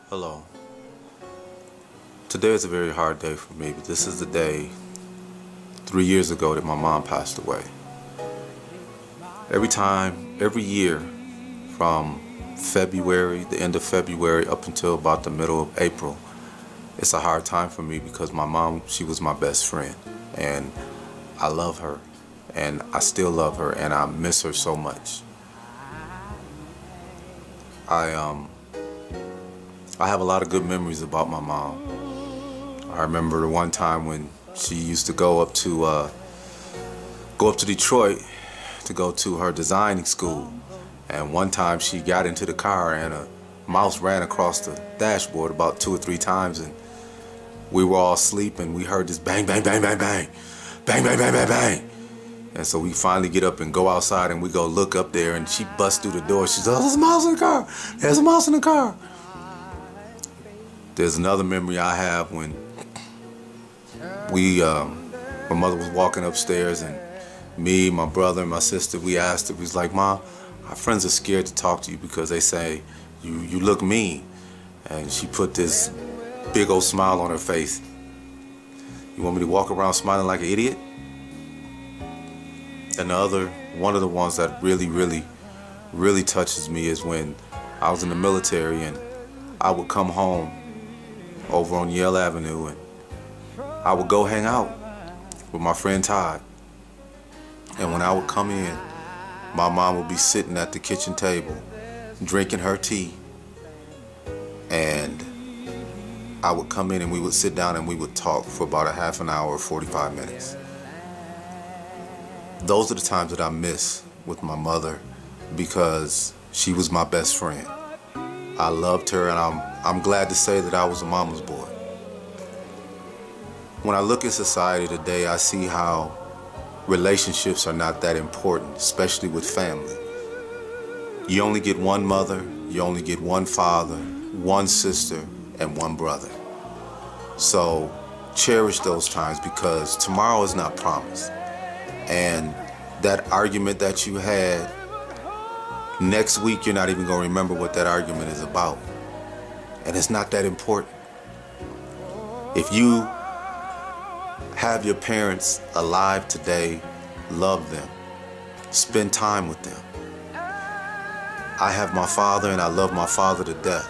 Hello. Today is a very hard day for me, but this is the day 3 years ago that my mom passed away. Every year from February, the end of February up until about the middle of April, it's a hard time for me because my mom, she was my best friend, and I love her, and I still love her, and I miss her so much. I have a lot of good memories about my mom. I remember the one time when she used to go up to Detroit to go to her designing school, and one time she got into the car and a mouse ran across the dashboard about 2 or 3 times, and we were all asleep and we heard this bang, bang, bang, bang, bang, bang, bang, bang, bang, bang. And so we finally get up and go outside and we go look up there, and she busts through the door. She says, "Oh, there's a mouse in the car. There's a mouse in the car." There's another memory I have when my mother was walking upstairs, and me, my brother, and my sister, we asked her, we was like, "Ma, our friends are scared to talk to you because they say you look mean." And she put this big old smile on her face. "You want me to walk around smiling like an idiot?" And one of the ones that really touches me is when I was in the military and I would come home over on Yale Avenue and I would go hang out with my friend Todd. And when I would come in, my mom would be sitting at the kitchen table drinking her tea, and I would come in and we would sit down and we would talk for about a half an hour, 45 minutes. Those are the times that I miss with my mother because she was my best friend. I loved her, and I'm glad to say that I was a mama's boy. When I look at society today, I see how relationships are not that important, especially with family. You only get one mother, you only get one father, one sister, and one brother. So cherish those times because tomorrow is not promised. And that argument that you had, next week you're not even going to remember what that argument is about. And it's not that important. If you have your parents alive today, love them. Spend time with them. I have my father and I love my father to death.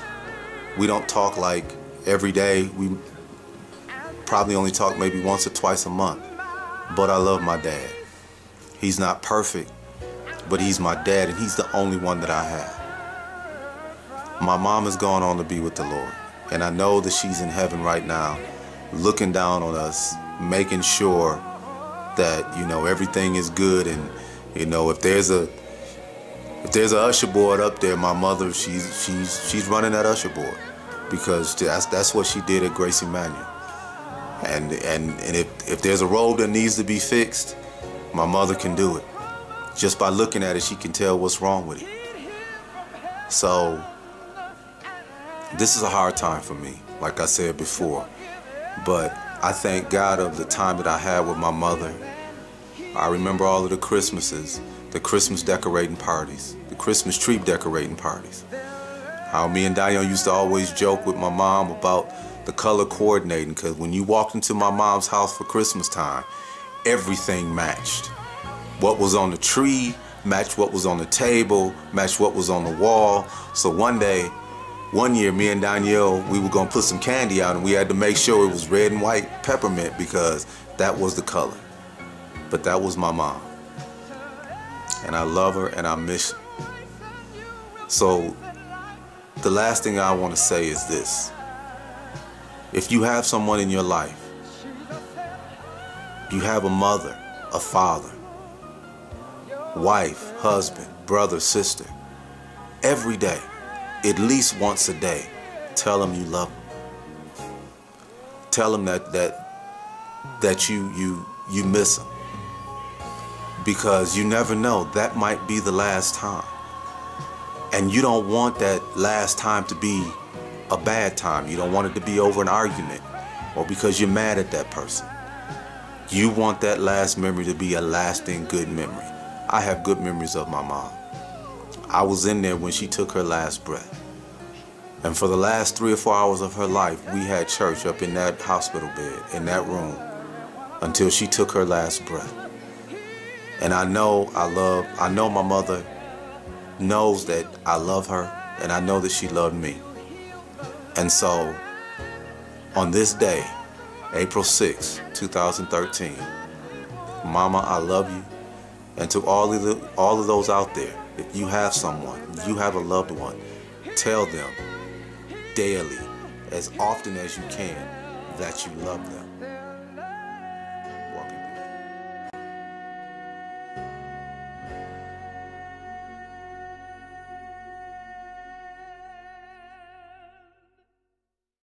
We don't talk like every day. We probably only talk maybe once or twice a month. But I love my dad. He's not perfect, but he's my dad, and he's the only one that I have. My mom has gone on to be with the Lord, and I know that she's in heaven right now, looking down on us, making sure that, everything is good. And, if there's a usher board up there, my mother, she's running that usher board because that's what she did at Grace Emmanuel. And if there's a robe that needs to be fixed, my mother can do it. Just by looking at it, she can tell what's wrong with it. So this is a hard time for me, like I said before. But I thank God of the time that I had with my mother. I remember all of the Christmases, the Christmas decorating parties, the Christmas tree decorating parties. How me and Danielle used to always joke with my mom about the color coordinating, because when you walked into my mom's house for Christmas time, everything matched. What was on the tree matched what was on the table, matched what was on the wall. So one year, me and Danielle, we were gonna put some candy out, and we had to make sure it was red and white peppermint because that was the color. But that was my mom. And I love her and I miss her. So the last thing I want to say is this. If you have someone in your life, you have a mother, a father, wife, husband, brother, sister, every day, at least once a day, tell them you love them. Tell them that you miss them. Because you never know, that might be the last time. And you don't want that last time to be a bad time. You don't want it to be over an argument or because you're mad at that person. You want that last memory to be a lasting good memory. I have good memories of my mom. I was in there when she took her last breath. And for the last 3 or 4 hours of her life, we had church up in that hospital bed, in that room, until she took her last breath. And I know my mother knows that I love her, and I know that she loved me. And so, on this day, April 6, 2013, Mama, I love you. And to all of those out there, if you have someone, you have a loved one, tell them daily, as often as you can, that you love them.